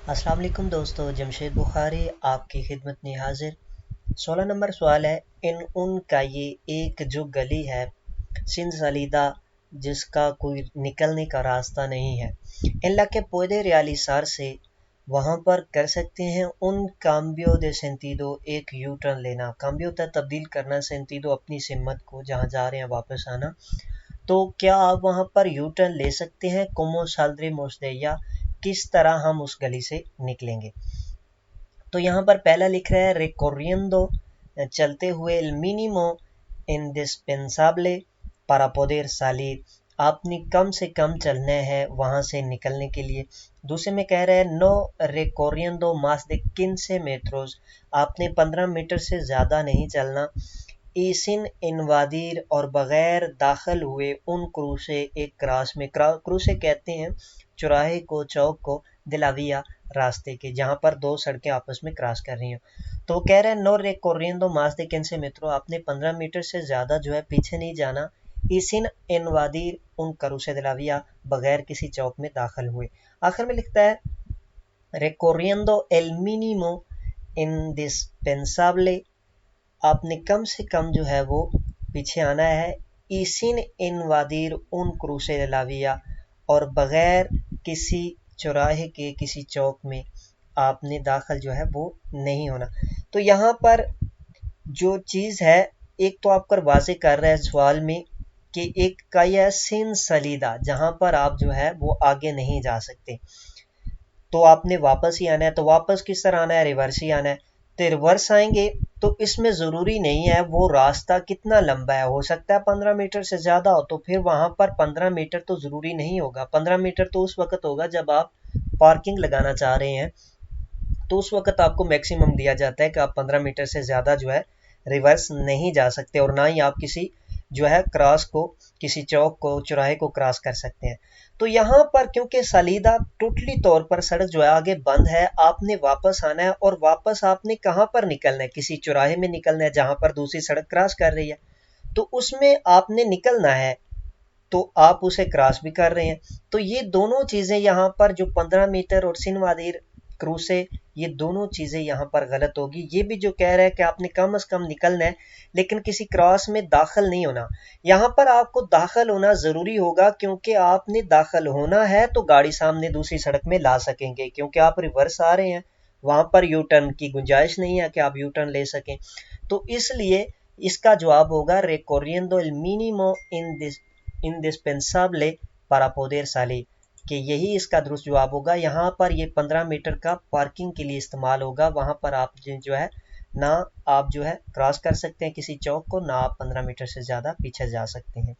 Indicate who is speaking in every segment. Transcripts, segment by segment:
Speaker 1: अस्सलाम वालेकुम दोस्तों, जमशेद बुखारी आपकी खिदमत में हाजिर। 16 नंबर सवाल है, इन उनका ये एक जो गली है सिंध सलीदा जिसका कोई निकलने का रास्ता नहीं है, इन के puede realizarse वहाँ पर कर सकते हैं उन cambio de sentido एक यू टर्न लेना। cambio होता है तब्दील करना, sentido अपनी सिमत को, जहाँ जा रहे हैं वापस आना। तो क्या आप वहाँ पर यू टर्न ले सकते हैं? como saldremos de ella, किस तरह हम उस गली से निकलेंगे? तो यहाँ पर पहला लिख रहा है recorriendo, चलते हुए, el mínimo indispensable para poder salir, आपने कम से कम चलना है वहां से निकलने के लिए। दूसरे में कह रहा है no recorriendo más de 15 metros, आपने 15 मीटर से ज्यादा नहीं चलना। ईसिन इनवादीर, और बगैर दाखिल हुए उन क्रूसे एक क्रास में, क्रूसे कहते हैं चौराहे को, चौक को, दिलाविया रास्ते के, जहां पर दो सड़कें आपस में क्रॉस कर रही हैं। तो कह रहे हैं no recorriendo más de 15 metros, आपने 15 मीटर से ज्यादा जो है पीछे नहीं जाना। इसिन इनवादीर उन क्रूसे दिलाविया, बगैर किसी चौक में दाखिल हुए। आखिर में लिखता है recorriendo el mínimo indispensable, आपने कम से कम जो है वो पीछे आना है। इसिन इनवादीर उन क्रूसे लाविया, और बगैर किसी चौराहे के, किसी चौक में आपने दाखिल जो है वो नहीं होना। तो यहाँ पर जो चीज है, एक तो आपको वाजे कर रहा है सवाल में कि एक का यह सिन सलीदा, जहां पर आप जो है वो आगे नहीं जा सकते, तो आपने वापस ही आना है। तो वापस किस तरह आना है? रिवर्स ही आना है। तो रिवर्स आएंगे तो इसमें जरूरी नहीं है वो रास्ता कितना लंबा है, हो सकता है 15 मीटर से ज्यादा हो, तो फिर वहां पर 15 मीटर तो जरूरी नहीं होगा। 15 मीटर तो उस वक्त होगा जब आप पार्किंग लगाना चाह रहे हैं, तो उस वक्त आपको मैक्सिमम दिया जाता है कि आप 15 मीटर से ज्यादा जो है रिवर्स नहीं जा सकते, और ना ही आप किसी जो है क्रॉस को, किसी चौक को, चौराहे को क्रॉस कर सकते हैं। तो यहाँ पर क्योंकि सलीदा टोटली तौर पर सड़क जो है आगे बंद है, आपने वापस आना है, और वापस आपने कहाँ पर निकलना है? किसी चौराहे में निकलना है जहां पर दूसरी सड़क क्रॉस कर रही है, तो उसमें आपने निकलना है, तो आप उसे क्रॉस भी कर रहे हैं। तो ये दोनों चीजें यहाँ पर जो 15 मीटर और सिनवादीर क्रूसे, ये दोनों चीजें यहाँ पर गलत होगी। ये भी जो कह रहा है कि आपने कम से कम निकलना है लेकिन किसी क्रॉस में दाखिल नहीं होना, यहाँ पर आपको दाखिल होना जरूरी होगा, क्योंकि आपने दाखिल होना है तो गाड़ी सामने दूसरी सड़क में ला सकेंगे, क्योंकि आप रिवर्स आ रहे हैं, वहां पर यू टर्न की गुंजाइश नहीं है कि आप यू टर्न ले सकें। तो इसलिए इसका जवाब होगा recorriendo el mínimo indispensable para poder salir, कि यही इसका दुरुस्त जवाब होगा। यहाँ पर ये 15 मीटर का पार्किंग के लिए इस्तेमाल होगा, वहां पर आप जो है ना, आप जो है क्रॉस कर सकते हैं किसी चौक को, ना आप 15 मीटर से ज्यादा पीछे जा सकते हैं।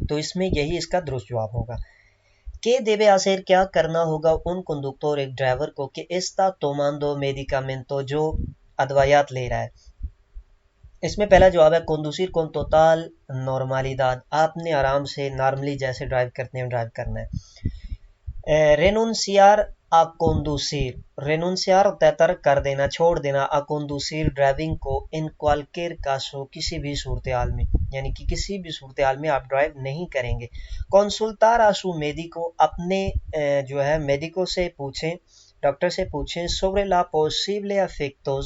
Speaker 1: तो इसमें यही इसका दुरुस्त जवाब होगा। के देवे आसेर, क्या करना होगा उन कंडक्टर, एक ड्राइवर को, कि एस्ता tomando medicamento, जो अदवायात ले रहा है। इसमें पहला जवाब है conducir con total normalidad, आपने आराम से नॉर्मली जैसे ड्राइव करते हैं ड्राइव करना है। renunciar a conducir, renunciar होता है तर्क कर देना, छोड़ देना, a conducir ड्राइविंग को, in cualquier caso किसी भी सूरत हाल में, यानी कि किसी भी सूरत हाल में आप ड्राइव नहीं करेंगे। consultar a su médico, अपने जो है मेडिको से पूछें, डॉक्टर से पूछें, sobre la posible efectos,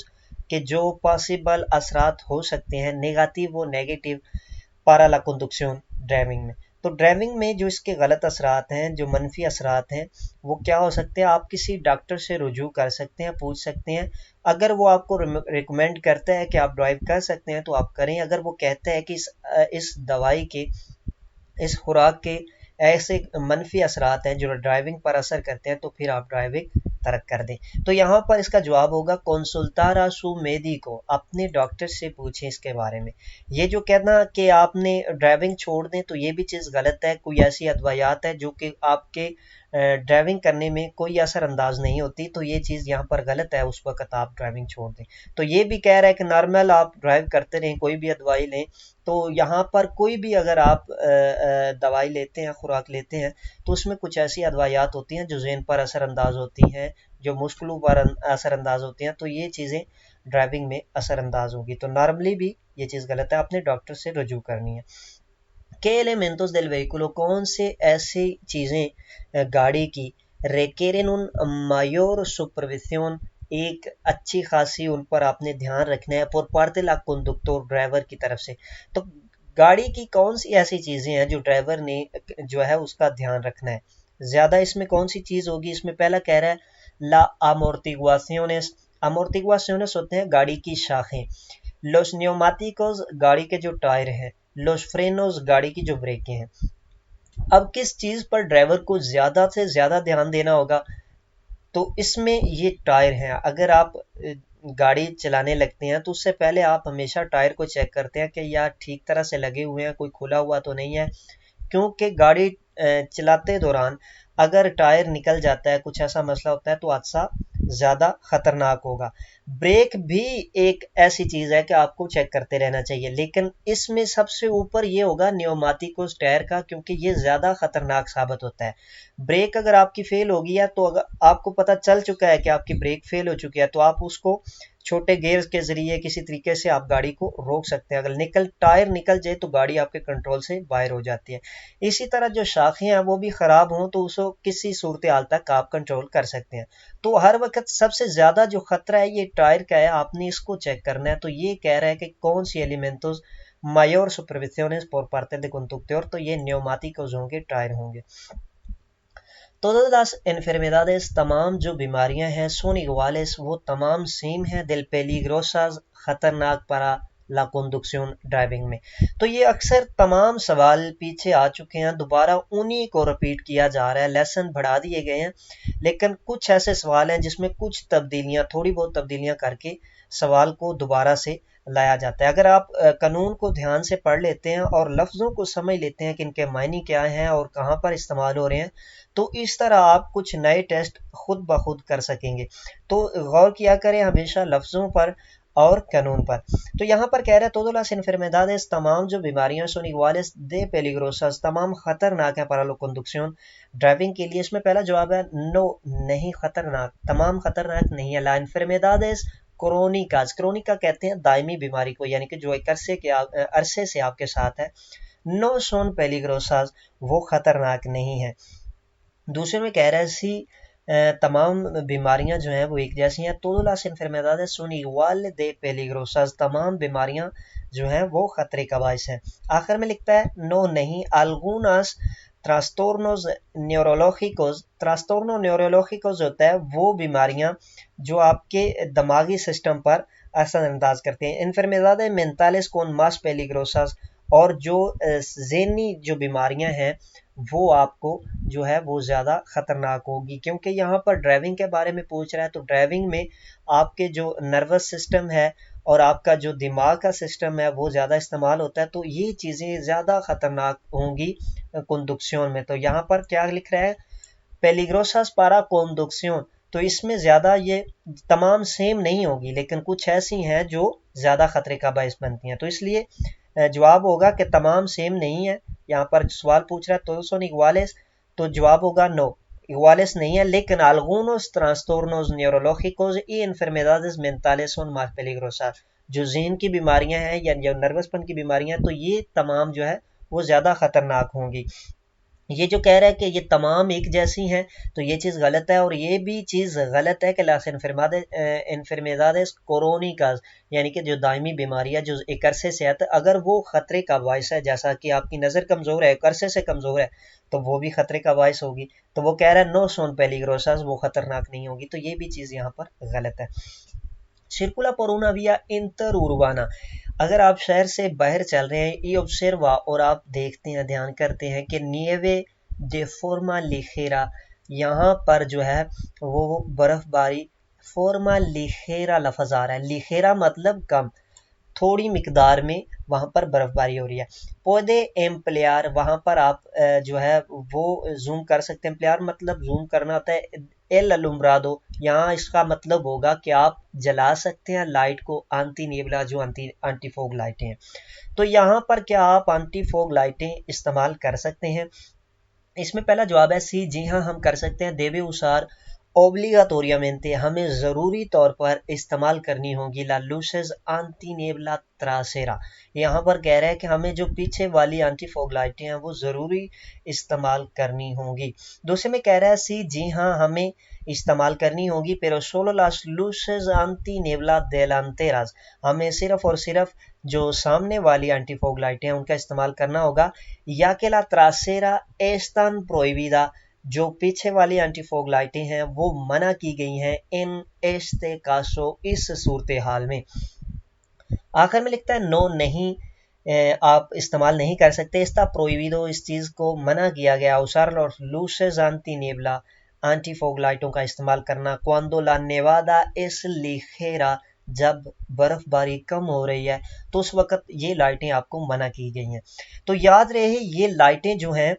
Speaker 1: कि जो पॉसिबल असरात हो सकते हैं, नेगेटिव व नेगेटिव, पारा ला कंडक्शन, ड्राइविंग में। तो ड्राइविंग में जो इसके गलत असरात हैं, जो मनफी असरात हैं, वो क्या हो सकते हैं? आप किसी डॉक्टर से रुजू कर सकते हैं, पूछ सकते हैं। अगर वो आपको रिकमेंड करता है कि आप ड्राइव कर सकते हैं तो आप करें। अगर वो कहता है कि इस दवाई के, इस खुराक के ऐसे मनफी असरात हैं जो ड्राइविंग पर असर करते हैं, तो फिर आप ड्राइविंग तर्क कर दें। तो यहाँ पर इसका जवाब होगा कंसुल्टारा सु मेडिको, अपने डॉक्टर से पूछें इसके बारे में। ये जो कहना कि आपने ड्राइविंग छोड़ दें, तो ये भी चीज़ गलत है। कोई ऐसी अदवायात है जो कि आपके ड्राइविंग करने में कोई असर अंदाज नहीं होती, तो ये चीज़ यहाँ पर गलत है, उस वक्त आप ड्राइविंग छोड़ दें। तो ये भी कह रहा है कि नॉर्मल आप ड्राइव करते रहें, कोई भी दवाई लें। तो यहाँ पर कोई भी अगर आप दवाई लेते हैं, खुराक लेते हैं, तो उसमें कुछ ऐसी अदवायात होती हैं जो ज़हन पर असरअंदाज होती हैं, जो मुश्किलों पर असरअंदाज होती हैं, तो ये चीज़ें ड्राइविंग में असरअंदाज होगी। तो नॉर्मली भी ये चीज़ गलत है, आपने डॉक्टर से रुजू करनी है। के एलिमेंटोस del vehículo, कौन से ऐसी चीज़ें गाड़ी की requieren un mayor supervisión, एक अच्छी खासी उन पर आपने ध्यान रखना है por parte la conductor driver की तरफ से। तो गाड़ी की कौन सी ऐसी चीजें हैं जो ड्राइवर ने जो है उसका ध्यान रखना है ज्यादा, इसमें कौन सी चीज होगी? इसमें पहला कह रहा है ला amortiguaciones, amortiguaciones होते हैं गाड़ी की शाखें, los neumáticos गाड़ी के जो टायर हैं, los frenos गाड़ी की जो ब्रेकें हैं। अब किस चीज पर ड्राइवर को ज्यादा से ज्यादा ध्यान देना होगा? तो इसमें ये टायर हैं। अगर आप गाड़ी चलाने लगते हैं तो उससे पहले आप हमेशा टायर को चेक करते हैं कि यार ठीक तरह से लगे हुए हैं, कोई खुला हुआ तो नहीं है, क्योंकि गाड़ी चलाते दौरान अगर टायर निकल जाता है, कुछ ऐसा मसला होता है तो हादसा ज्यादा खतरनाक होगा। ब्रेक भी एक ऐसी चीज है कि आपको चेक करते रहना चाहिए, लेकिन इसमें सबसे ऊपर ये होगा न्यूमेटिकोस टायर का, क्योंकि ये ज्यादा खतरनाक साबित होता है। ब्रेक अगर आपकी फेल होगी है तो अगर आपको पता चल चुका है कि आपकी ब्रेक फेल हो चुकी है तो आप उसको छोटे गेयर के जरिए किसी तरीके से आप गाड़ी को रोक सकते हैं। अगर टायर निकल जाए तो गाड़ी आपके कंट्रोल से बाहर हो जाती है। इसी तरह जो शाखें हैं वो भी खराब हों तो उसको किसी सूरत हाल तक आप कंट्रोल कर सकते हैं। तो हर वक्त सबसे ज्यादा जो खतरा है ये टायर का है, आपने इसको चेक करना है। तो ये कह रहा है कि कौन सी एलिमेंटोस mayor supervisiones por parte de conductor, तो ये न्यूमेटिक्स होंगे, टायर होंगे। Todas las enfermedades, तमाम जो बीमारियां हैं, son iguales, वो तमाम सेम है, del peligrosas, खतरनाक para la conducción, ड्राइविंग में। तो ये अक्सर तमाम सवाल पीछे आ चुके हैं, दोबारा उन्हीं को रिपीट किया जा रहा है, लेसन बढ़ा दिए गए हैं, लेकिन कुछ ऐसे सवाल हैं जिसमें कुछ तब्दीलियां, थोड़ी बहुत तब्दीलियां करके सवाल को दोबारा से लाया जाता है। अगर आप कानून को ध्यान से पढ़ लेते हैं और लफ्ज़ों को समझ लेते हैं कि इनके मायने क्या हैं और कहाँ पर इस्तेमाल हो रहे हैं, तो इस तरह आप कुछ नए टेस्ट खुद ब खुद कर सकेंगे। तो गौर किया करें हमेशा लफ्ज़ों पर और कानून पर। तो यहाँ पर कह रहे हैं todas las enfermedades, तमाम जो बीमारियां son iguales de peligrosas, तमाम खतरनाक है para la conducción, ड्राइविंग के लिए। इसमें पहला जवाब है नो, नहीं खतरनाक, तमाम खतरनाक नहीं है। la enfermedades क्रोनिकाज, क्रोनिका कहते हैं दायमी बीमारी को, यानी कि जो एक अरसे से आपके साथ है। नो सोन पेलिग्रोसास, वो खतरनाक नहीं है। दूसरे में कह रहा है सी तमाम बीमारियां जो हैं वो एक जैसी हैं। todas las enfermedades son igual de peligrosas, तमाम बीमारियां जो हैं वो खतरे का बायस हैं। आखिर में लिखता है नो नहीं, algunas trastornos neurológicos, trastorno neurológicos होता है वो बीमारियां जो आपके दिमागी सिस्टम पर असरअंदाज करते हैं। enfermedades mentales con más peligrosas, और जो ज़हनी जो बीमारियां हैं वो आपको जो है वो ज़्यादा ख़तरनाक होगी, क्योंकि यहाँ पर ड्राइविंग के बारे में पूछ रहा है। तो ड्राइविंग में आपके जो नर्वस सिस्टम है और आपका जो दिमाग का सिस्टम है वो ज़्यादा इस्तेमाल होता है, तो ये चीज़ें ज़्यादा ख़तरनाक होंगी कंडक्शन में। तो यहाँ पर क्या लिख रहा है, पेलिग्रोसास पारा कंडक्शन, तो इसमें ज़्यादा ये तमाम सेम नहीं होगी, लेकिन कुछ ऐसी हैं जो ज़्यादा ख़तरे का बायस बनती हैं। तो इसलिए जवाब होगा कि तमाम सेम नहीं है। यहाँ पर सवाल पूछ रहा है todos son iguales, तो जवाब होगा नो, iguales नहीं है, लेकिन algunos trastornos neurológicos y enfermedades mentales son más peligrosas, जो ज़हन की बीमारियां हैं या जो नर्वसपन की बीमारियां हैं, तो ये तमाम जो है वो ज़्यादा ख़तरनाक होंगी। ये जो कह रहा है कि ये तमाम एक जैसी हैं, तो ये चीज़ गलत है। और ये भी चीज़ गलत है कि las enfermedades crónicas, यानी कि जो दायमी बीमारी है जो एक अरसे से है, अगर वो ख़तरे का बायस है, जैसा कि आपकी नज़र कमज़ोर है, एक अरसे से कमज़ोर है, तो वो भी ख़तरे का बायस होगी। तो वो कह रहा है नो सोन पेलिग्रोसास, वो ख़तरनाक नहीं होगी। तो ये भी चीज़ यहाँ पर गलत है। circula por una vía interurbana, अगर आप शहर से बाहर चल रहे हैं, ये ऑब्जर्वा, और आप देखते हैं, ध्यान करते हैं कि निएवे de forma ligera, यहाँ पर जो है वो बर्फबारी, फॉर्मा लिखेरा लफ्ज़ आ रहा है, लिखेरा मतलब कम, थोड़ी मिकदार में वहाँ पर बर्फबारी हो रही है। पौधे एम्प्लियार, वहाँ पर आप जो है वो जूम कर सकते हैं। एम्प्लियार मतलब जूम करना होता है। एल अलुम्ब्रादो, यहाँ इसका मतलब होगा कि आप जला सकते हैं लाइट को, आंटी नेबला जो आंटी फोग लाइटें हैं। तो यहाँ पर क्या आप आंटी फोग लाइटें इस्तेमाल कर सकते हैं? इसमें पहला जवाब है सी, जी हाँ हम कर सकते हैं। देवे उसार ओब्लिगाटोरियमेंटे हमें ज़रूरी तौर पर इस्तेमाल करनी होगी ला लूसेस एंटीनेबला ट्रासेरा। यहाँ पर कह रहा है कि हमें जो पीछे वाली एंटी फॉग लाइटें हैं वो ज़रूरी इस्तेमाल करनी होगी। दूसरे में कह रहा है सी, जी हाँ हमें इस्तेमाल करनी होगी, pero solo las luces antinebla delanteras, हमें सिर्फ और सिर्फ जो सामने वाली एंटी फॉग लाइटें हैं उनका इस्तेमाल करना होगा। या que la trasera están prohibida, जो पीछे वाली एंटी फॉग लाइटें हैं वो मना की गई हैं इन एस्ते कासो, इस सूरत हाल में। आखिर में लिखता है नो, नहीं, आप इस्तेमाल नहीं कर सकते। इस्ता प्रोहिबिdo, इस चीज़ को मना किया गया। usar los luces antinebla, anti fog लाइटों का इस्तेमाल करना cuando la nevada es ligera, जब बर्फबारी कम हो रही है तो उस वक्त ये लाइटें आपको मना की गई हैं। तो याद रहे ये लाइटें जो हैं,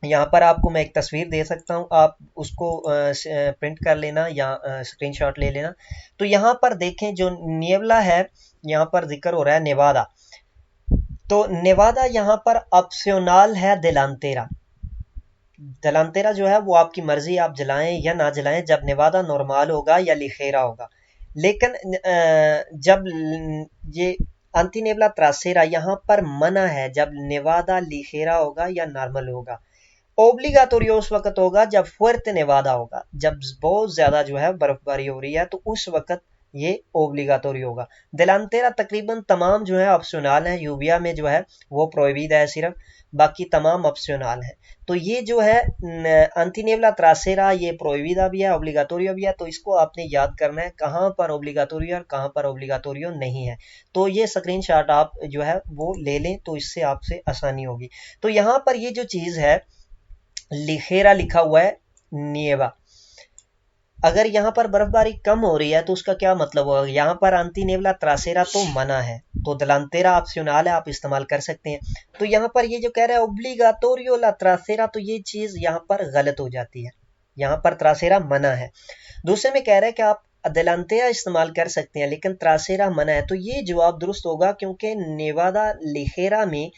Speaker 1: यहाँ पर आपको मैं एक तस्वीर दे सकता हूँ, आप उसको प्रिंट कर लेना या स्क्रीनशॉट ले लेना। तो यहाँ पर देखें जो नेवला है, यहाँ पर जिक्र हो रहा है नेवादा, तो नेवादा यहाँ पर ऑप्शनल है देलांतेरा। देलांतेरा जो है वो आपकी मर्जी, आप जलाएं या ना जलाएं, जब नेवादा नॉर्मल होगा या लिखेरा होगा। लेकिन जब ये एंटीनेबला ट्रासेरा यहाँ पर मना है, जब नेवादा लिखेरा होगा या नॉर्मल होगा। ओब्लिगाटोरियो उस वक्त होगा जब फुerte नेवादा होगा, जब बहुत ज्यादा जो है बर्फबारी हो रही है, तो उस वक्त ये ओब्लिगाटोरी होगा। देलांतेरा तकरीबन तमाम जो है ऑप्शनल है, यूबिया में जो है वो प्रोहिबिट है सिर्फ, बाकी तमाम ऑप्शनल है। तो ये जो है एंटीनेबला ट्रासेरा ये प्रोहिबिदा भी है, ओब्लिगाटोरियो भी है। तो इसको आपने याद करना है कहाँ पर ओब्लिगाटोरियो और कहाँ पर ओब्लिगाटोरियो नहीं है। तो ये स्क्रीनशॉट आप जो है वो ले लें, तो इससे आपसे आसानी होगी। तो यहाँ पर ये जो चीज़ है लिखेरा लिखा हुआ है निएवा, अगर यहाँ पर बर्फबारी कम हो रही है तो उसका क्या मतलब होगा? यहाँ पर एंटीनेबला ट्रासेरा तो मना है, तो देलांतेरा ऑप्शनल है, आप इस्तेमाल कर सकते हैं। तो यहाँ पर ये जो कह रहा है ओब्लिगाटोरियो ला ट्रासेरा, तो ये चीज़ यहाँ पर गलत हो जाती है, यहाँ पर ट्रासेरा मना है। दूसरे में कह रहा है कि आप देलांतेरा इस्तेमाल कर सकते हैं लेकिन ट्रासेरा मना है, तो ये जवाब दुरुस्त होगा क्योंकि नेवादा लिखेरा में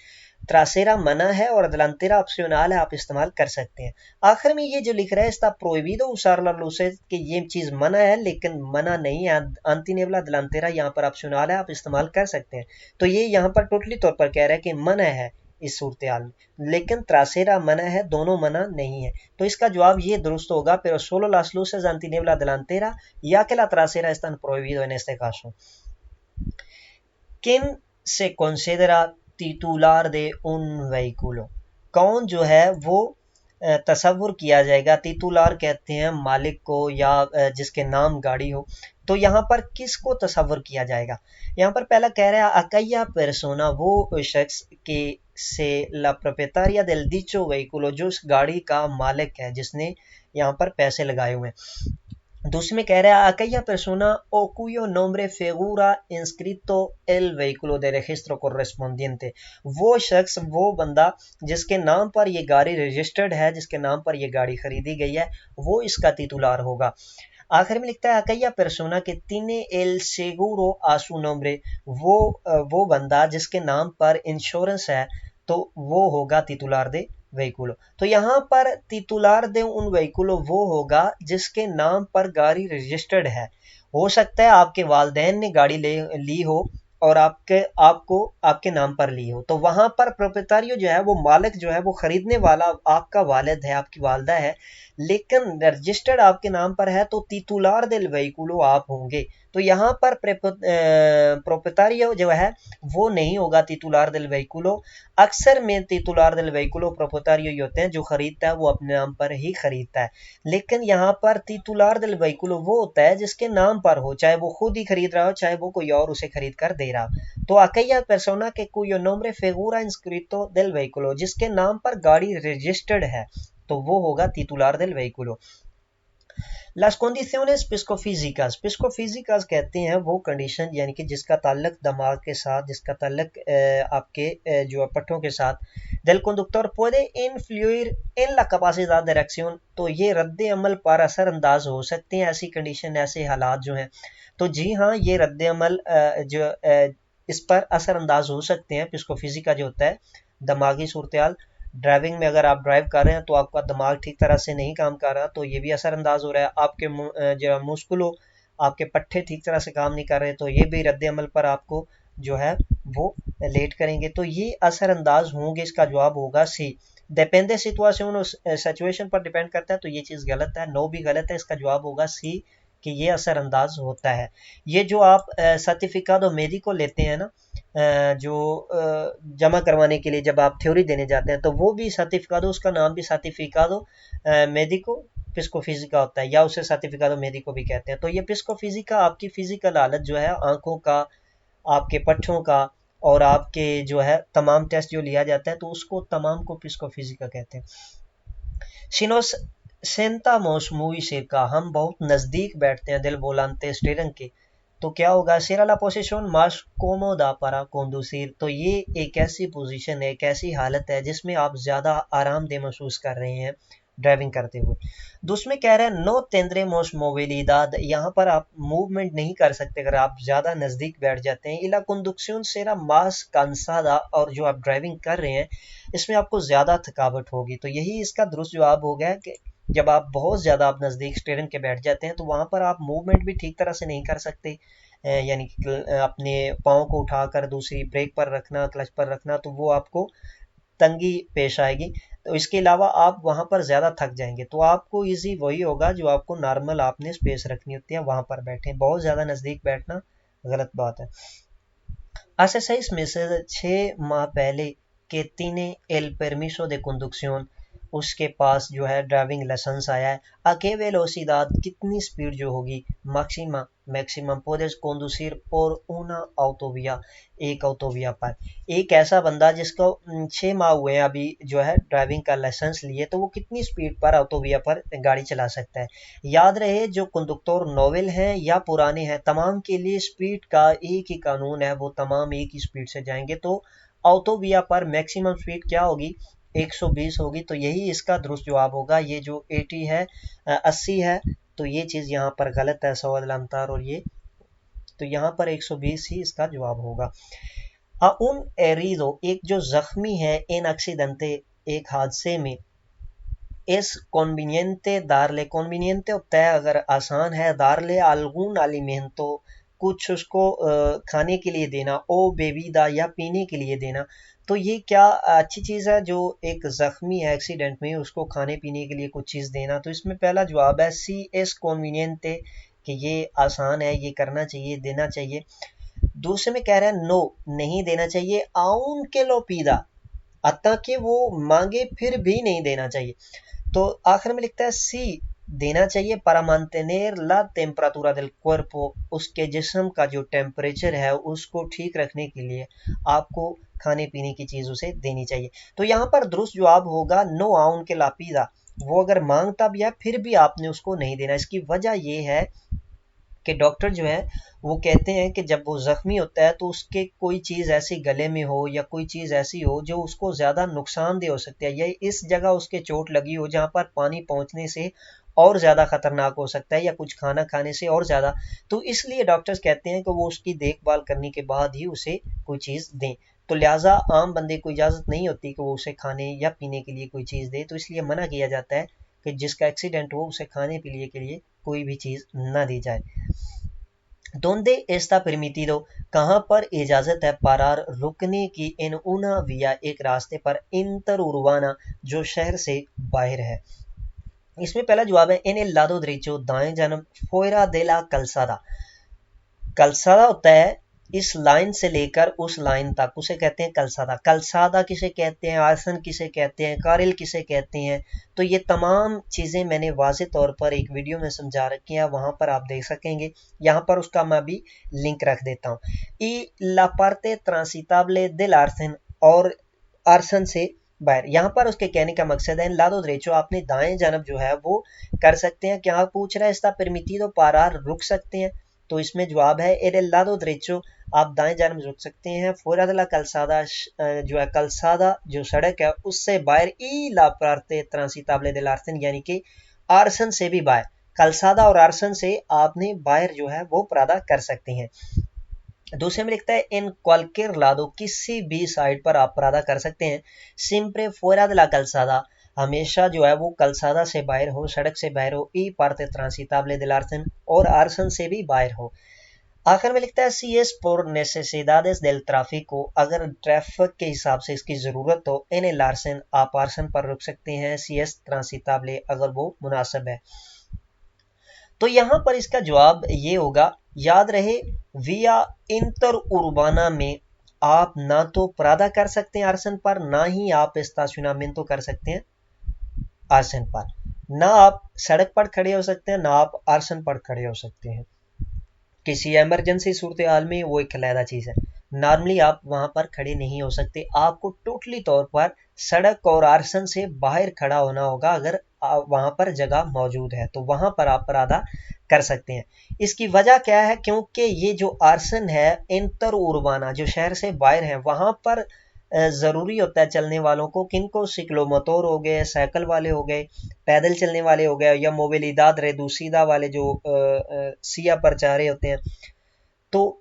Speaker 1: ट्रासेरा मना है और देलांतेरा ऑप्शनल है, आप इस्तेमाल कर सकते हैं। आखिर में ये जो लिख रहा है इसका प्रोहिबिdo usar las luces, कि ये चीज़ मना है लेकिन मना नहीं है, एंटीनेबला देलांतेरा यहाँ पर ऑप्शनल है, आप इस्तेमाल कर सकते हैं। तो ये यहाँ पर टोटली तौर पर कह रहा है कि मना है इस सूरत हाल में, लेकिन ट्रासेरा मना है, दोनों मना नहीं है। तो इसका जवाब ये दुरुस्त होगा, pero solo las luces antinebla delantera ya que la trasera están prohibido en este caso। ¿Quién se considera titular de un vehículo? कौन जो है वो तसव्वुर किया जाएगा, तितुलार कहते हैं मालिक को या जिसके नाम गाड़ी हो। तो यहाँ पर किसको तसव्वुर किया जाएगा? यहाँ पर पहला कह रहा है अकैया पेर्सोना, वो शख्स के से ला प्रोपिetaria del dicho vehículo, जो उस गाड़ी का मालिक है जिसने यहाँ पर पैसे लगाए हुए हैं। दूसरे में कह रहा है aquella persona o cuyo nombre figura inscrito el vehículo de registro correspondiente, वो शख्स, वो बंदा जिसके नाम पर ये गाड़ी रजिस्टर्ड है, जिसके नाम पर ये गाड़ी खरीदी गई है, वो इसका तितुलार होगा। आखिर में लिखता है aquella persona que tiene el seguro a su nombre, वो बंदा जिसके नाम पर इंश्योरेंस है, तो वो होगा तितुलार दे व्हीकुलो। तो यहाँ पर तितुलार दे उन व्हीकुलो वो होगा जिसके नाम पर गाड़ी रजिस्टर्ड है। हो सकता है आपके वालिदैन ने गाड़ी ली हो और आपके नाम पर ली हो, तो वहां पर प्रोप्रिएटारियो जो है वो मालिक जो है वो खरीदने वाला आपका वालिद है, आपकी वालदा है, लेकिन रजिस्टर्ड आपके नाम पर है, तो तितुलार दिल व्हीकुलो आप होंगे। तो यहाँ पर प्रोप्रिएटारियो जो है वो नहीं होगा तितुलार दिल व्हीकुलो। अक्सर में तितुलार दिल व्हीकुलो प्रोप्रिएटारियो ही होते हैं, जो खरीदता है वो अपने नाम पर ही खरीदता है। लेकिन यहाँ पर तितुलार दिल व्हीकुलो वो होता है जिसके नाम पर हो, चाहे वो खुद ही खरीद रहा हो, चाहे वो कोई और उसे खरीद कर दे रहा हो। तो aquella persona que cuyo nombre figura inscrito del vehículo, जिसके नाम पर गाड़ी रजिस्टर्ड है, तो वो होगा तितुलार del vehículo। Las condiciones psicofísicas, psicofísicas कहते हैं वो कंडीशन यानी कि जिसका ताल्लुक दिमाग के साथ, जिसका ताल्लुक आपके जो पट्टों के साथ। del conductor puede influir en la capacidad de reacción, तो ये रद्द अमल पर असरअंदाज हो सकते हैं ऐसी कंडीशन, ऐसे हालात जो हैं। तो जी हाँ, ये रद्द अमल इस पर असरअंदाज हो सकते हैं। पिस्कोफिजिका जो होता है दिमागी सूरत हाल। ड्राइविंग में अगर आप ड्राइव कर रहे हैं तो आपका दिमाग ठीक तरह से नहीं काम कर रहा, तो ये भी असरअंदाज हो रहा है। आपके जो मुस्कुलों, आपके पट्टे ठीक तरह से काम नहीं कर रहे, तो ये भी रद्द अमल पर आपको जो है वो लेट करेंगे, तो ये असरअंदाज होंगे। इसका जवाब होगा सी। डिपेंडे सिचुएशन पर डिपेंड करता है, तो ये चीज़ गलत है, नो भी गलत है। इसका जवाब होगा सी कि ये असरअंदाज होता है। ये जो आप सर्टिफिकादो मेडिको लेते हैं ना, जो जमा करवाने के लिए जब आप थ्योरी देने जाते हैं, तो वो भी सर्टिफिकादो, उसका नाम भी सर्टिफिकादो मेडिको पिस्को फिजिका होता है, या उसे सर्टिफिकादो मेडिको भी कहते हैं। तो ये पिस्को फिजिका आपकी फिजिकल हालत जो है, आंखों का, आपके पट्ठों का और आपके जो है तमाम टेस्ट जो लिया जाता है, तो उसको तमाम को पिस्को फिजिका कहते हैं। शिनोस सेंतामोस मूवी से का हम बहुत नज़दीक बैठते हैं दिल वोलांते स्टीयरिंग के, तो क्या होगा? सेरा ला पोजीशन मास कोमोदा para conducir, तो ये एक ऐसी पोजीशन है, एक ऐसी हालत है जिसमें आप ज़्यादा आरामदेह महसूस कर रहे हैं ड्राइविंग करते हुए। दूसरे कह रहे हैं नो तेंद्रे मोस मोबिलिदाद, यहाँ पर आप मूवमेंट नहीं कर सकते अगर आप ज़्यादा नज़दीक बैठ जाते हैं। इला कंडक्शन सेरा मास कांसादा, और जो आप ड्राइविंग कर रहे हैं इसमें आपको ज़्यादा थकावट होगी। तो यही इसका दुरुस्त जवाब हो गया कि जब आप बहुत ज़्यादा आप नज़दीक स्टीयरिंग के बैठ जाते हैं तो वहाँ पर आप मूवमेंट भी ठीक तरह से नहीं कर सकते, यानी कि अपने पाँव को उठाकर दूसरी ब्रेक पर रखना, क्लच पर रखना, तो वो आपको तंगी पेश आएगी। तो इसके अलावा आप वहाँ पर ज़्यादा थक जाएंगे, तो आपको इजी वही होगा जो आपको नॉर्मल आपने स्पेस रखनी होती है, वहाँ पर बैठें। बहुत ज़्यादा नज़दीक बैठना गलत बात है। Hace 6 meses, 6 माह पहले, que tiene el permiso de conducción, उसके पास जो है ड्राइविंग लाइसेंस आया है। a qué velocidad, कितनी स्पीड जो होगी, maximum puedes conducir por una autovía, एक autovía पर। एक ऐसा बंदा जिसको 6 माह हुए हैं अभी जो है ड्राइविंग का लाइसेंस लिए, तो वो कितनी स्पीड पर ऑटोविया पर गाड़ी चला सकता है। याद रहे जो कंडक्टर नोवेल हैं या पुराने हैं, तमाम के लिए स्पीड का एक ही कानून है, वो तमाम एक ही स्पीड से जाएंगे। तो ऑटोविया पर मैक्सिमम स्पीड क्या होगी? 120 होगी। तो यही इसका दुरुस्त जवाब होगा। ये जो 80 है 80 है, तो ये चीज़ यहाँ पर गलत है सवाल अमतार, और ये तो यहाँ पर 120 ही इसका जवाब होगा। उन एरिडो, एक जो जख्मी है, इन एक्सीडेंटे, एक हादसे में, इस कॉन्वीनियंटे दारले, कॉन्वीनियंटे होता है अगर आसान है, दारले अलगून अलिमेंटो, कुछ उसको खाने के लिए देना, ओ बेबीदा, या पीने के लिए देना। तो ये क्या अच्छी चीज़ है, जो एक ज़ख्मी है एक्सीडेंट में, उसको खाने पीने के लिए कुछ चीज़ देना। तो इसमें पहला जवाब है सी एस कॉन्वीनियंटे, कि ये आसान है, ये करना चाहिए, देना चाहिए। दूसरे में कह रहा है नो, नहीं देना चाहिए, आउन के लो पीदा, अतः कि वो मांगे फिर भी नहीं देना चाहिए। तो आखिर में लिखता है सी, देना चाहिए, para mantener la temperatura del cuerpo, उसके जिस्म का जो टेम्परेचर है उसको ठीक रखने के लिए आपको खाने पीने की चीज़ उसे देनी चाहिए। तो यहाँ पर दुरुस्त जवाब होगा नो आउन के लापीदा, वो अगर मांगता भी है फिर भी आपने उसको नहीं देना। इसकी वजह ये है कि डॉक्टर जो है वो कहते हैं कि जब वो ज़ख्मी होता है तो उसके कोई चीज़ ऐसी गले में हो या कोई चीज़ ऐसी हो जो उसको ज़्यादा नुकसानदेह हो सकती है, या इस जगह उसके चोट लगी हो जहाँ पर पानी पहुँचने से और ज़्यादा ख़तरनाक हो सकता है, या कुछ खाना खाने से और ज़्यादा। तो इसलिए डॉक्टर्स कहते हैं कि वो उसकी देखभाल करने के बाद ही उसे कोई चीज़ दें। तो लिहाजा आम बंदे को इजाज़त नहीं होती कि वो उसे खाने या पीने के लिए कोई चीज़ दे, तो इसलिए मना किया जाता है कि जिसका एक्सीडेंट हो उसे खाने पीने के लिए कोई भी चीज़ ना दी जाए। Donde está permitido, कहाँ पर इजाज़त है पारार रुकने की, इन una vía, एक रास्ते पर, इंटर उर्वाना, जो शहर से बाहर है। इसमें पहला जवाब है इन el lado derecho, दाएं जानब, fuera de la calzada, कलसादा होता है इस लाइन से लेकर उस लाइन तक, उसे कहते हैं कलसादा। कलसादा किसे कहते हैं, आसन किसे कहते हैं, कारिल किसे कहते हैं, तो ये तमाम चीज़ें मैंने वाज़े तौर पर एक वीडियो में समझा रखी हैं, वहाँ पर आप देख सकेंगे। यहाँ पर उसका मैं भी लिंक रख देता हूँ। ई la parte transitable del arsen, और आर्सन से बाहर, यहाँ पर उसके कहने का मकसद है लादो द्रेचो, आपने दाएं जानब जो है वो कर सकते हैं। क्या पूछ रहा है, इसका परमिटिदो पारार, रुक सकते हैं। तो इसमें जवाब है एरे लादो द्रेचो, आप दाएं जानब रुक सकते हैं। फुरा दला कलसादा, जो है कलसादा जो सड़क है उससे बाहर, ई ला पार्ते ट्रांसिताबले दिल आर्सन, यानी कि आर्सन से भी बाहर, कलसादा और आर्सन से आपने बाहर जो है वो परादा कर सकते हैं। दूसरे में लिखता है इन क्वालकेर लादो, किसी भी साइड पर आप परादा कर सकते हैं। सिंप्रे fuera de la calzada, हमेशा जो है वो कलसादा से बाहर हो, सड़क से बाहर हो। ई parte transitable del arsen, और आर्सन से भी बाहर हो। आखिर में लिखता है सी एस por necesidades del tráfico, अगर ट्रैफिक के हिसाब से इसकी जरूरत हो, इन el arsen, आप आर्सन पर रुक सकते हैं। सी एस transitable, अगर वो मुनासिब है। तो यहां पर इसका जवाब ये होगा, याद रहे विया इंटर उर्बाना में आप ना तो परादा कर सकते हैं आर्सन पर, ना ही आप estacionamiento कर सकते हैं आर्सन पर। ना आप सड़क पर खड़े हो सकते हैं, ना आप आर्सन पर खड़े हो सकते हैं। किसी इमरजेंसी सूरत हाल में वो एक अलहदा चीज़ है। नॉर्मली आप वहां पर खड़े नहीं हो सकते, आपको टोटली तौर पर सड़क और आर्सन से बाहर खड़ा होना होगा। अगर वहां पर जगह मौजूद है तो वहां पर आप परादा कर सकते हैं। इसकी वजह क्या है, क्योंकि ये जो आर्सन है इंटर उर्बाना, जो शहर से बाहर है, वहां पर ज़रूरी होता है चलने वालों को, किनको सिक्लोमोटोर हो गए, साइकिल वाले हो गए, पैदल चलने वाले हो गए, या मोबिलिदाद रेदूसिदा वाले जो सिया पर जा रहे होते हैं, तो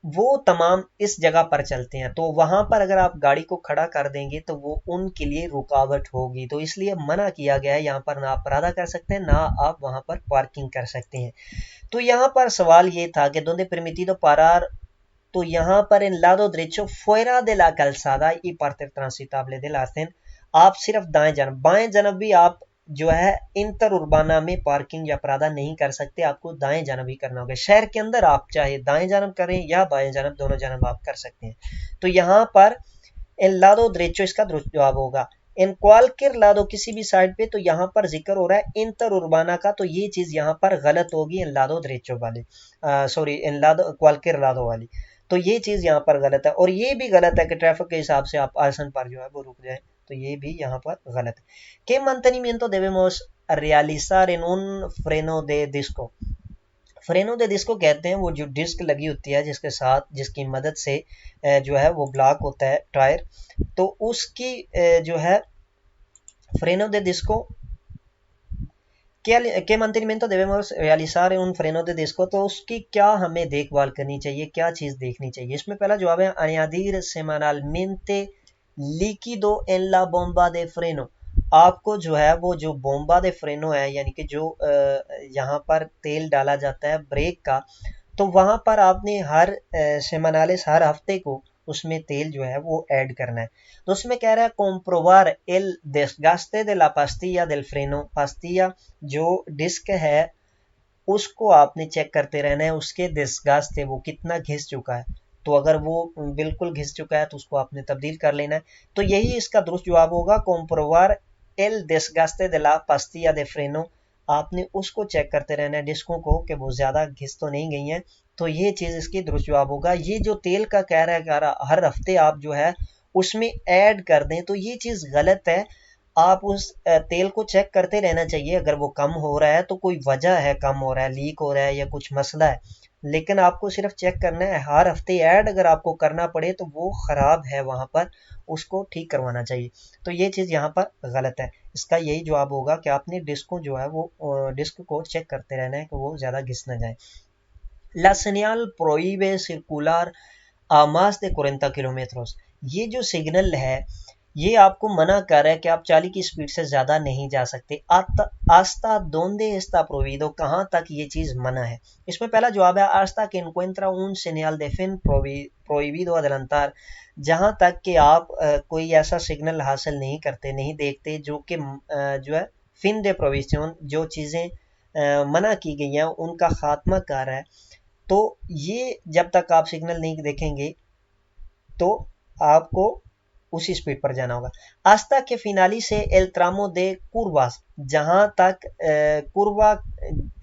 Speaker 1: वो तमाम इस जगह पर चलते हैं। तो वहां पर अगर आप गाड़ी को खड़ा कर देंगे तो वो उनके लिए रुकावट होगी, तो इसलिए मना किया गया है। यहाँ पर ना आप परादा कर सकते हैं, ना आप वहां पर पार्किंग कर सकते हैं। तो यहाँ पर सवाल ये था कि donde permitido parar, तो यहाँ पर इन लादो derecho fuera de la calzada y parte transitable del arcén, आप सिर्फ दाएं जानब, बाएं जानब भी आप जो है इंटर उर्बाना में पार्किंग या परादा नहीं कर सकते, आपको दाएं जानब ही करना होगा। शहर के अंदर आप चाहे दाएं जानब करें या बाएं जानब, दोनों जानब आप कर सकते हैं। तो यहाँ पर इन लादो derecho इसका दुरुस्त जवाब होगा। इन क्वालकेर लादो, किसी भी साइड पे, तो यहाँ पर जिक्र हो रहा है इंटर उर्बाना का, तो ये चीज यहाँ पर गलत होगी इन लादो derecho वाली, सॉरी इन लादो क्वालकेर लादो वाली। तो ये चीज यहाँ पर गलत है। और ये भी गलत है कि ट्रैफिक के हिसाब से आप आसन पर जो है वो रुक जाए, तो ये भी यहाँ पर गलत है। ¿Qué mantenimiento debemos realizar en un freno de disco? फ्रेनो दे डिस्को कहते हैं वो जो डिस्क लगी होती है जिसके साथ, जिसकी मदद से जो है वो ब्लॉक होता है टायर, तो उसकी जो है फ्रेनो दे disco ¿Qué mantenimiento debemos realizar en un freno de disco? तो उसकी क्या हमें देखभाल करनी चाहिए, क्या चीज देखनी चाहिए? इसमें पहला जवाब है añadir semanalmente líquido en la bomba de freno। आपको जो है वो जो बोम्बा दे फ्रेनो है, यानी कि जो यहाँ पर तेल डाला जाता है ब्रेक का, तो वहां पर आपने हर सेमानालिस, हर हफ्ते को उसमें तेल जो है वो ऐड करना है। तो उसमें कह रहा है comprobar el desgaste de la pastilla del freno, pastilla जो डिस्क है उसको आपने चेक करते रहना है, उसके desgaste वो कितना घिस चुका है। तो अगर वो बिल्कुल घिस चुका है तो उसको आपने तब्दील कर लेना है। तो यही इसका दुरुस्त जवाब होगा, comprobar el desgaste de la pastilla de freno। आपने उसको चेक करते रहना है डिस्कों को कि वो ज्यादा घिस तो नहीं गई हैं। तो ये चीज इसकी दुरुस्त जवाब होगा। ये जो तेल का कह रहा है हर हफ्ते आप जो है उसमें ऐड कर दें, तो ये चीज गलत है। आप उस तेल को चेक करते रहना चाहिए। अगर वो कम हो रहा है तो कोई वजह है, कम हो रहा है, लीक हो रहा है या कुछ मसला है, लेकिन आपको सिर्फ चेक करना है। हर हफ्ते ऐड अगर आपको करना पड़े तो वो खराब है, वहां पर उसको ठीक करवाना चाहिए। तो ये चीज यहाँ पर गलत है। इसका यही जवाब होगा कि आपने डिस्क को जो है वो डिस्क को चेक करते रहना है कि वो ज्यादा घिस ना जाए। La señal prohíbe circular a más de 40 kilometre, ये जो सिग्नल है ये आपको मना कर रहा है कि आप 40 की स्पीड से ज्यादा नहीं जा सकते। आस्ता donde está prohibido, कहाँ तक ये चीज मना है? इसमें पहला जवाब है hasta que encuentra un señal de fin prohibido adelantar, जहां तक कि आप कोई ऐसा सिग्नल हासिल नहीं करते, नहीं देखते जो कि जो है फिन दे प्रोविजन, जो चीजें मना की गई हैं उनका खात्मा कर रहा है। तो ये जब तक आप सिग्नल नहीं देखेंगे तो आपको उसी स्पीड पर जाना होगा। आस्ता के फिनाली से एल ट्रामो दे कुर्वास, जहां तक कुर्वा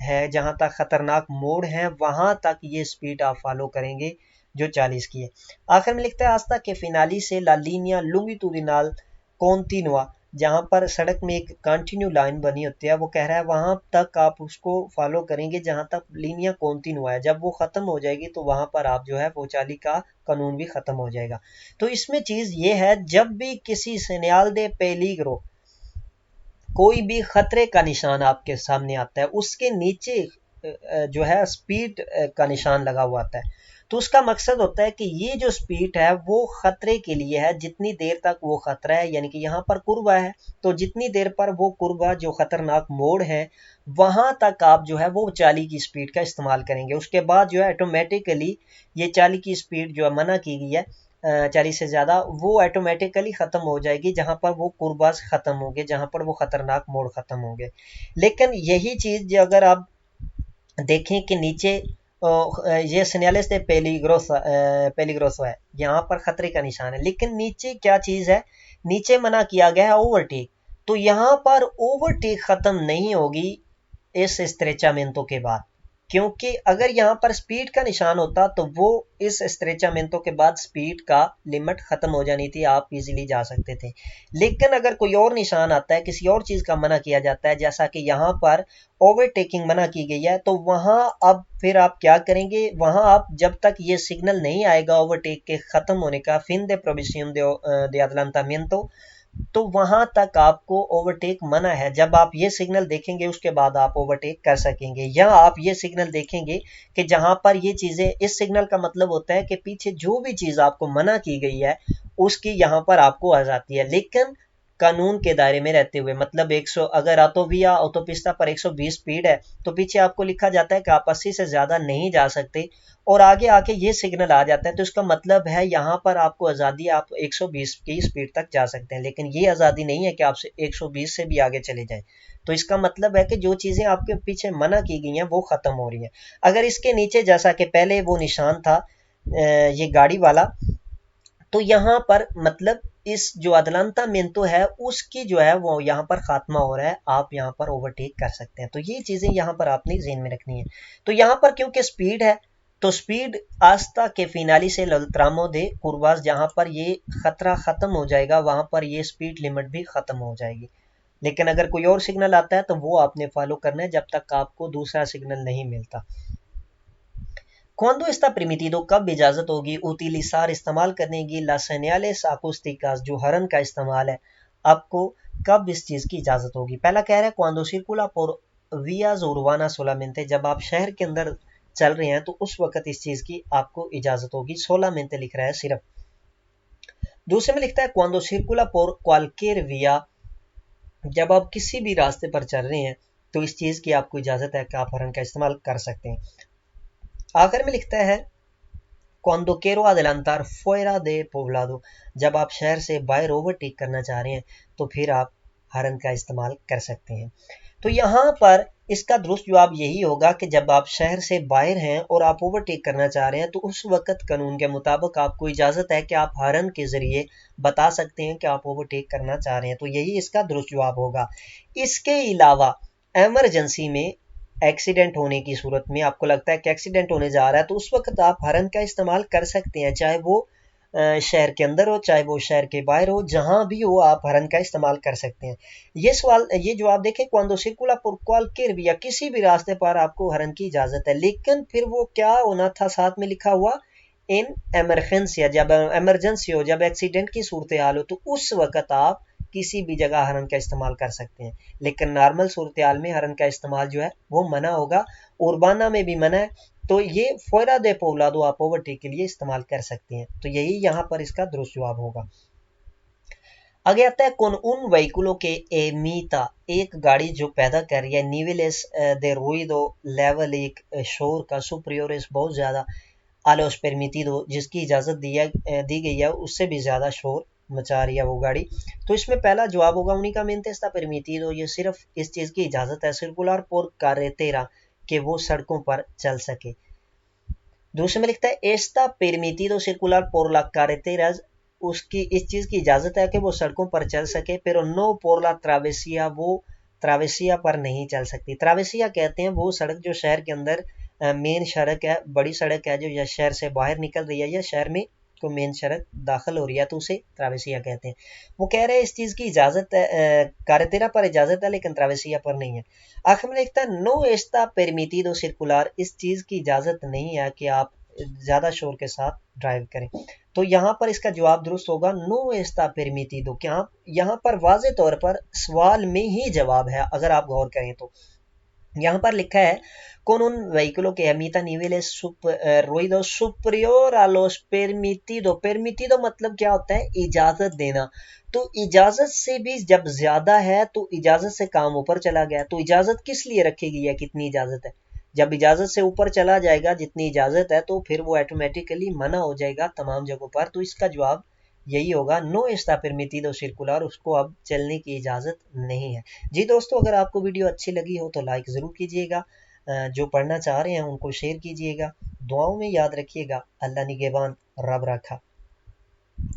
Speaker 1: है, जहां तक खतरनाक मोड़ है, वहां तक ये स्पीड आप फॉलो करेंगे जो 40 की है। आखिर में लिखता है आस्ता के फिनाली से ला लीनिया लुंगिटूडिनल कॉन्टिनुआ, जहां पर सड़क में एक कंटिन्यू लाइन बनी होती है, वो कह रहा है वहां तक आप उसको फॉलो करेंगे जहां तक लीनिया कॉन्टिन्यू है। जब वो खत्म हो जाएगी तो वहां पर आप जो है वो 40 का कानून भी खत्म हो जाएगा। तो इसमें चीज ये है, जब भी किसी सेनियाल दे पेलीग्रो, कोई भी खतरे का निशान आपके सामने आता है, उसके नीचे जो है स्पीड का निशान लगा हुआ आता है, तो उसका मकसद होता है कि ये जो स्पीड है वो खतरे के लिए है, जितनी देर तक वो खतरा है, यानी कि यहाँ पर कुर्बा है तो जितनी देर पर वो कुर्बा जो खतरनाक मोड़ है वहां तक आप जो है वो 40 की स्पीड का इस्तेमाल करेंगे। उसके बाद जो है ऑटोमेटिकली ये 40 की स्पीड जो है मना की गई है 40 से ज्यादा, वो ऑटोमेटिकली खत्म हो जाएगी जहां पर वो कुर्बाज खत्म होंगे, जहां पर वो खतरनाक मोड़ खत्म होंगे। लेकिन यही चीज अगर आप देखें कि नीचे ये सिग्नल्स से पेलिग्रोसो है, यहाँ पर खतरे का निशान है, लेकिन नीचे क्या चीज है, नीचे मना किया गया है ओवरटेक। तो यहाँ पर ओवरटेक खत्म नहीं होगी इस स्ट्रेचामेंतो के बाद, क्योंकि अगर यहाँ पर स्पीड का निशान होता तो वो इस स्ट्रेचामेंतो के बाद स्पीड का लिमिट खत्म हो जानी थी, आप इजीली जा सकते थे। लेकिन अगर कोई और निशान आता है, किसी और चीज का मना किया जाता है, जैसा कि यहाँ पर ओवरटेकिंग मना की गई है, तो वहां अब फिर आप क्या करेंगे, वहां आप जब तक ये सिग्नल नहीं आएगा ओवरटेक के खत्म होने का, फिन दे प्रोविसियन दे अदलांतामिento, तो वहां तक आपको ओवरटेक मना है। जब आप ये सिग्नल देखेंगे उसके बाद आप ओवरटेक कर सकेंगे, या आप ये सिग्नल देखेंगे कि जहां पर ये चीजें, इस सिग्नल का मतलब होता है कि पीछे जो भी चीज आपको मना की गई है उसकी यहां पर आपको आ जाती है, लेकिन कानून के दायरे में रहते हुए। मतलब 100, अगर ऑटोविया ऑटोपिस्टा पर 120 स्पीड है तो पीछे आपको लिखा जाता है कि आप 80 से ज्यादा नहीं जा सकते, और आगे आके ये सिग्नल आ जाता है, तो इसका मतलब है यहाँ पर आपको आज़ादी, आप 120 की स्पीड तक जा सकते हैं, लेकिन ये आज़ादी नहीं है कि आप 120 से भी आगे चले जाएं। तो इसका मतलब है कि जो चीज़ें आपके पीछे मना की गई हैं वो ख़त्म हो रही हैं। अगर इसके नीचे जैसा कि पहले वो निशान था ये गाड़ी वाला, तो यहाँ पर मतलब इस जो अदलांतामेंतो है उसकी जो है वो यहाँ पर खात्मा हो रहा है, आप यहाँ पर ओवरटेक कर सकते हैं। तो ये चीज़ें यहाँ पर आपने ज़हन में रखनी है। तो यहाँ पर क्योंकि स्पीड है, तो स्पीड आस्था के फिनाली से लल्त्रामो दे कुर्बास, जहां पर ये खतरा खत्म हो जाएगा वहां पर ये स्पीड लिमिट भी खत्म हो जाएगी। लेकिन अगर कोई और सिग्नल आता है तो वो आपने फॉलो करना है जब तक आपको दूसरा सिग्नल नहीं मिलता। Cuando está permitido, कब इजाजत होगी utilizar इस्तेमाल करने की las señales acústicas, जो हरन का इस्तेमाल है, आपको कब इस चीज की इजाजत होगी। पहला कह रहा है cuando circula por vías urbanas solamente, जब आप शहर के अंदर चल रहे हैं तो उस वक्त इस चीज की आपको इजाजत होगी। solamente लिख रहा है सिर्फ। दूसरे में लिखता है cuando circula por cualquier vía, जब आप किसी भी रास्ते पर चल रहे हैं तो इस चीज की आपको इजाजत है कि आप हरन का इस्तेमाल कर सकते हैं। आखिर में लिखता है cuando quiero adelantar fuera de poblado, जब आप शहर से बाहर ओवरटेक करना चाह रहे हैं तो फिर आप हरन का इस्तेमाल कर सकते हैं। तो यहाँ पर इसका दुरुस्त जवाब यही होगा कि जब आप शहर से बाहर हैं और आप ओवरटेक करना चाह रहे हैं तो उस वक्त कानून के मुताबिक आपको इजाज़त है कि आप हॉर्न के ज़रिए बता सकते हैं कि आप ओवरटेक करना चाह रहे हैं। तो यही इसका दुरुस्त जवाब होगा। इसके अलावा एमरजेंसी में, एक्सीडेंट होने की सूरत में, आपको लगता है कि एक्सीडेंट होने जा रहा है तो उस वक्त आप हॉर्न का इस्तेमाल कर सकते हैं, चाहे वो शहर के अंदर हो चाहे वो शहर के बाहर हो, जहां भी हो आप हॉर्न का इस्तेमाल कर सकते हैं। ये जवाब देखें cuando circula por cualquier vía, किसी भी रास्ते पर आपको हॉर्न की इजाजत है। लेकिन फिर वो क्या होना था, साथ में लिखा हुआ इन एमरजेंसी, जब एमरजेंसी हो, जब एक्सीडेंट की सूरत हाल हो तो उस वक्त आप किसी भी जगह हॉर्न का इस्तेमाल कर सकते हैं। लेकिन नॉर्मल सूरत हाल में हॉर्न का इस्तेमाल जो है वो मना होगा, उर्बाना में भी मना है। तो ये fuera de poblado आप ओवरटेक के लिए इस्तेमाल कर सकते हैं। तो यही यहाँ पर इसका दुरुस्त जवाब होगा। आगे आता है con un vehículo que emita, एक गाड़ी जो पैदा कर रही है niveles de ruido लेवल, एक शोर का superiores बहुत ज्यादा a los permitido, जिसकी इजाजत दी गई है उससे भी ज्यादा शोर मचा रही है वो गाड़ी। तो इसमें पहला जवाब होगा únicamente está permitido, ये सिर्फ इस चीज की इजाजत है circular por carretera, कि वो सड़कों पर चल सके। दूसरे में लिखता है एस्ता परमिटिडो सर्कुलर por la carreteras, उसकी इस चीज की इजाजत है कि वो सड़कों पर चल सके, pero no por la travesía, वो ट्रावेसिया पर नहीं चल सकती। ट्रावेसिया कहते हैं वो सड़क जो शहर के अंदर मेन सड़क है, बड़ी सड़क है जो या शहर से बाहर निकल रही है या शहर में को मेन सड़क दाखिल हो रही है तो उसे ट्रावेसिया कहते हैं। वो कह रहे हैं इस चीज की इजाजत है, कार्रेतेरा पर इजाजत है लेकिन ट्रावेसिया पर नहीं है। आखिर में लिखता है नो एस्ता परमिटिडो सर्कुलर, इस चीज की इजाजत नहीं है कि आप ज्यादा शोर के साथ ड्राइव करें। तो यहाँ पर इसका जवाब दुरुस्त होगा नो एस्ता परमिटिडो। क्या यहाँ पर वाज़े तौर पर सवाल में ही जवाब है अगर आप गौर करें तो। यहाँ पर लिखा है con un vehículo que emita niveles ruido superior a los permitido। permitido मतलब क्या होता है, इजाजत देना। तो इजाजत से भी जब ज्यादा है तो इजाजत से काम ऊपर चला गया। तो इजाजत किस लिए रखी गई है, कितनी इजाजत है। जब इजाजत से ऊपर चला जाएगा जितनी इजाजत है, तो फिर वो ऑटोमेटिकली मना हो जाएगा तमाम जगहों पर। तो इसका जवाब यही होगा, नो एस्ता परमिटिdo circular, उसको अब चलने की इजाजत नहीं है। जी दोस्तों, अगर आपको वीडियो अच्छी लगी हो तो लाइक ज़रूर कीजिएगा, जो पढ़ना चाह रहे हैं उनको शेयर कीजिएगा, दुआओं में याद रखिएगा। अल्लाह निगहबान, रब रखा।